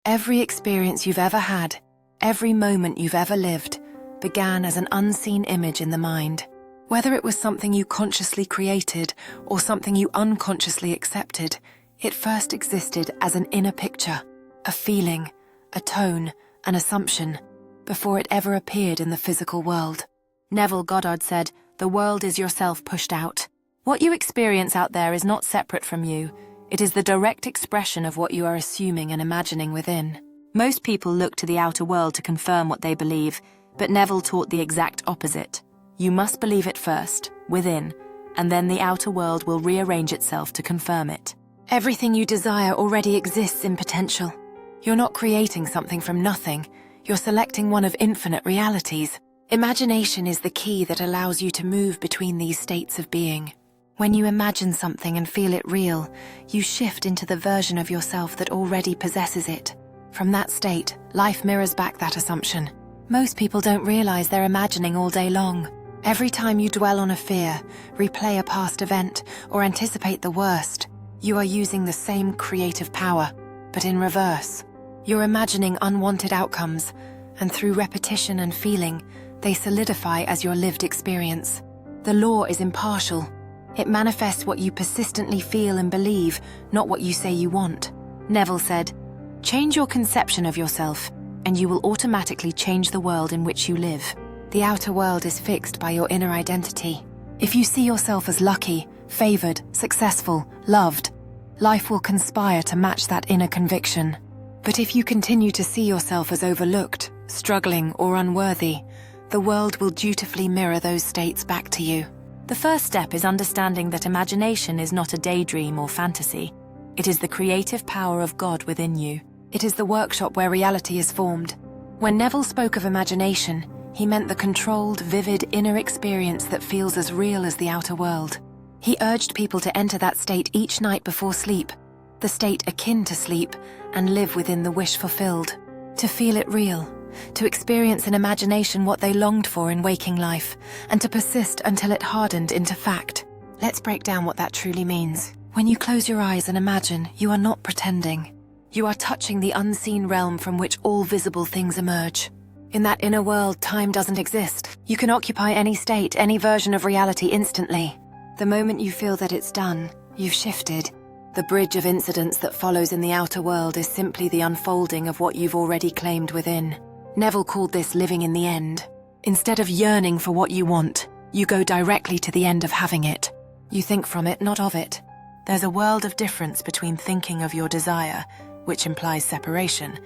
Every experience you've ever had, every moment you've ever lived, began as an unseen image in the mind. Whether it was something you consciously created or something you unconsciously accepted, it first existed as an inner picture, a feeling, a tone, an assumption, before it ever appeared in the physical world. Neville Goddard said, "The world is yourself pushed out." What you experience out there is not separate from you. It is the direct expression of what you are assuming and imagining within. Most people look to the outer world to confirm what they believe, but Neville taught the exact opposite. You must believe it first, within, and then the outer world will rearrange itself to confirm it. Everything you desire already exists in potential. You're not creating something from nothing. You're selecting one of infinite realities. Imagination is the key that allows you to move between these states of being. When you imagine something and feel it real, you shift into the version of yourself that already possesses it. From that state, life mirrors back that assumption. Most people don't realize they're imagining all day long. Every time you dwell on a fear, replay a past event, or anticipate the worst, you are using the same creative power, but in reverse. You're imagining unwanted outcomes, and through repetition and feeling, they solidify as your lived experience. The law is impartial. It manifests what you persistently feel and believe, not what you say you want. Neville said, "Change your conception of yourself, and you will automatically change the world in which you live." The outer world is fixed by your inner identity. If you see yourself as lucky, favored, successful, loved, life will conspire to match that inner conviction. But if you continue to see yourself as overlooked, struggling, or unworthy, the world will dutifully mirror those states back to you. The first step is understanding that imagination is not a daydream or fantasy. It is the creative power of God within you. It is the workshop where reality is formed. When Neville spoke of imagination, he meant the controlled, vivid inner experience that feels as real as the outer world. He urged people to enter that state each night before sleep, the state akin to sleep, and live within the wish fulfilled. To feel it real, to experience in imagination what they longed for in waking life, and to persist until it hardened into fact. Let's break down what that truly means. When you close your eyes and imagine, you are not pretending. You are touching the unseen realm from which all visible things emerge. In that inner world, time doesn't exist. You can occupy any state, any version of reality instantly. The moment you feel that it's done, you've shifted. The bridge of incidents that follows in the outer world is simply the unfolding of what you've already claimed within. Neville called this living in the end. Instead of yearning for what you want, you go directly to the end of having it. You think from it, not of it. There's a world of difference between thinking of your desire, which implies separation,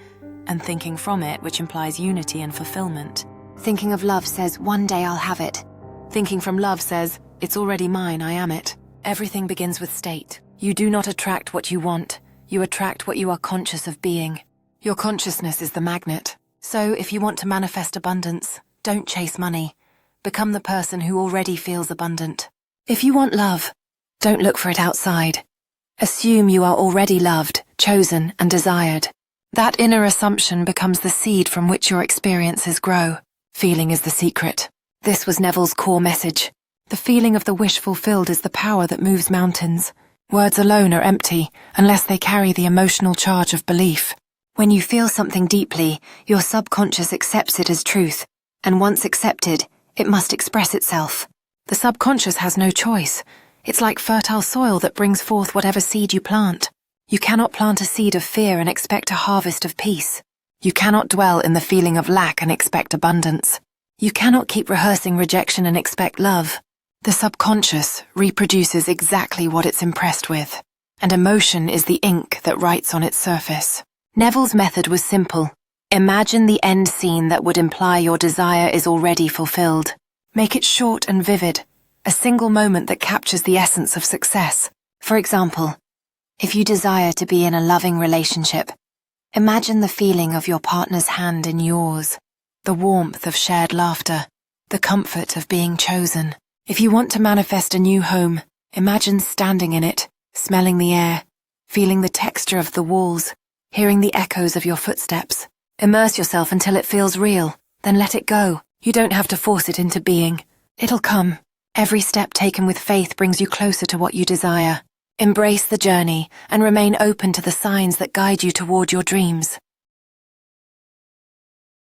and thinking from it, which implies unity and fulfillment. Thinking of love says, "One day I'll have it." Thinking from love says, "It's already mine, I am it." Everything begins with state. You do not attract what you want. You attract what you are conscious of being. Your consciousness is the magnet. So if you want to manifest abundance, don't chase money. Become the person who already feels abundant. If you want love, don't look for it outside. Assume you are already loved, chosen, and desired. That inner assumption becomes the seed from which your experiences grow. Feeling is the secret. This was Neville's core message. The feeling of the wish fulfilled is the power that moves mountains. Words alone are empty unless they carry the emotional charge of belief. When you feel something deeply, your subconscious accepts it as truth, and once accepted, it must express itself. The subconscious has no choice. It's like fertile soil that brings forth whatever seed you plant. You cannot plant a seed of fear and expect a harvest of peace. You cannot dwell in the feeling of lack and expect abundance. You cannot keep rehearsing rejection and expect love. The subconscious reproduces exactly what it's impressed with, and emotion is the ink that writes on its surface. Neville's method was simple. Imagine the end scene that would imply your desire is already fulfilled. Make it short and vivid, a single moment that captures the essence of success. For example, if you desire to be in a loving relationship, imagine the feeling of your partner's hand in yours, the warmth of shared laughter, the comfort of being chosen. If you want to manifest a new home, imagine standing in it, smelling the air, feeling the texture of the walls, hearing the echoes of your footsteps. Immerse yourself until it feels real, then let it go. You don't have to force it into being. It'll come. Every step taken with faith brings you closer to what you desire. Embrace the journey and remain open to the signs that guide you toward your dreams.